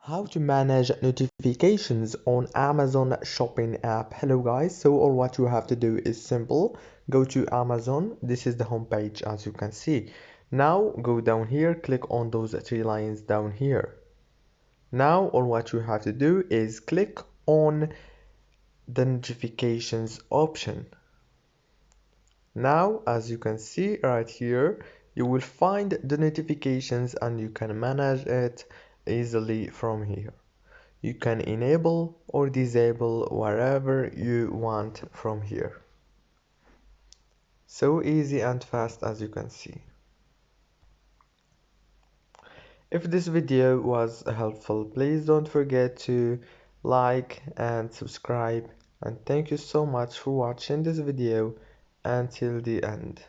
How to manage notifications on Amazon shopping app. Hello guys, so all what you have to do is simple. Go to Amazon. This is the home page as you can see. Now go down here, click on those three lines down here. Now all what you have to do is click on the notifications option. Now as you can see right here, you will find the notifications and you can manage it easily from here. You can enable or disable wherever you want from here. So easy and fast as you can see. If this video was helpful, please don't forget to like and subscribe, and thank you so much for watching this video until the end.